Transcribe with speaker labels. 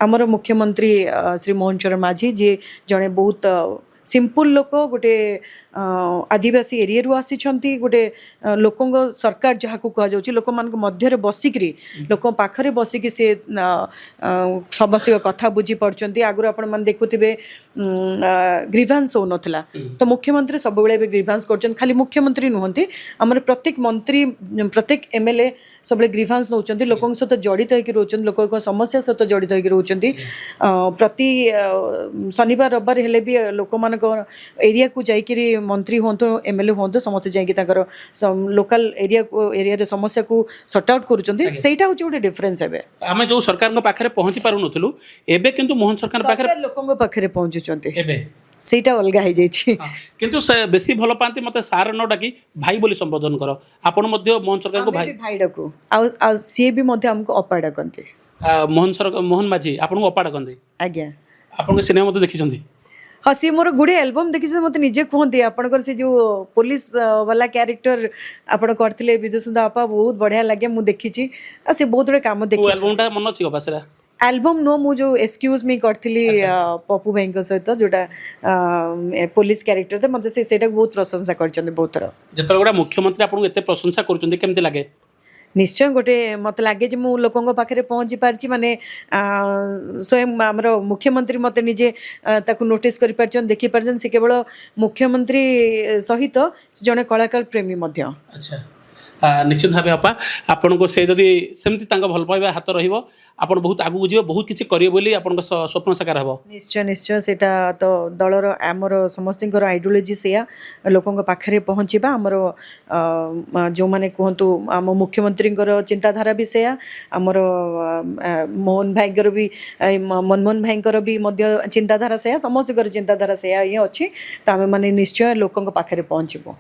Speaker 1: आमर मुख्यमंत्री श्री मोहन चरण माझी जी जड़े बहुत सिंपल लोक गोटे आदिवासी एरिया रु आसी गोटे लोक सरकार जहाँ को कह जाउछि लोक मान मध्य बसिकी लोक पाखरे बसिकी से समस्त कथा बुझी पड़छन्ती आगुर आपण मान देखुथिबे ग्रीवांस हो नथला तो मुख्यमंत्री सब बेले भी ग्रीवांस करछन खाली मुख्यमंत्री नुहंती हमर प्रत्येक मंत्री प्रत्येक एमएलए सब बेले ग्रीवांस नउछन्ती लोकन सहित जड़ित होइकी रहउछन लोक समस्या सहित जड़ित होइकी रहउछन्ती प्रति शनिवार रविवार हेले भी लोक मान एरिया को जाइकिरी मंत्री होंतु एमएलए होंतु समस्त जाइकि ताकर लोकल एरिया रे समस्या को सॉर्ट आउट करूचंती सेटा होची गोटे डिफरेंस हेबे
Speaker 2: आमे जो सरकार को पाखरे पहुंची पारु नथलु एबे किंतु मोहन सरकार पाखरे
Speaker 1: लोकन पाखरे पहुंचुचंती
Speaker 2: एबे
Speaker 1: सेटा अलगा हो जाइछि
Speaker 2: किंतु से बेसी भलो पांती मते सार न डाकी भाई बोली संबोधन करो आपण मध्य मोहन सरकार को
Speaker 1: भाई डाकू आ सी भी मध्य हमको अपा डाकंती
Speaker 2: मोहन माझी आपण को अपा डाकंती
Speaker 1: आज्ञा
Speaker 2: आपण सिनेमा मते देखिछंती
Speaker 1: हाँ सी मोर गुड़े एल्बम देखी मत निजे कहते आपंकर से जो पुलिस वाला क्यारेक्टर आपड़ करते विदुषुधा आपा बहुत बढ़िया लगे मुझे देखी से बहुत गुड़े कम देखी
Speaker 2: एल्बमटा मन अछि बासरा
Speaker 1: एल्बम नो मु जो एक्सक्यूज मी करथिली पप्पू भाई सहित जोटा पुलिस क्यारेक्टर थे मत से बहुत प्रशंसा करछन्ते बहुत थर
Speaker 2: जतरा गुडा मुख्यमंत्री आपन एते प्रशंसा करछन्ते केमते लागे
Speaker 1: निश्चय गोटे मत लगे जो मु लोकों पाखे पहुँची पार्ची माने स्वयं आमर मुख्यमंत्री मत निजे ताकू नोटिस कर देखी पार्चन से केवल मुख्यमंत्री सहित जड़े कलाकार प्रेमी मध्य
Speaker 2: अच्छा निश्चित भाव आपा आपण को से जदि सेमती भल पाइबा हाथ रहिबो आपण बहुत आगु जीव बहुत किछि करियो बोली आपण स्वप्न साकार हबो
Speaker 1: निश्चय निश्चय सेटा तो दलर आमर समस्तिंकर आइडियोलॉजी सेया लोकों पाखे पहुँचवा आमर जो माने कहतु आम मुख्यमंत्री चिंताधारा भी सेया आमर मोहन भाईर भी मनमोहन भाईर भी मध्य चिंताधारा सेया समस्त चिंताधारा सेया ये अच्छी तो आम मैंने निश्चय लोकों पाखे पहुँचबो।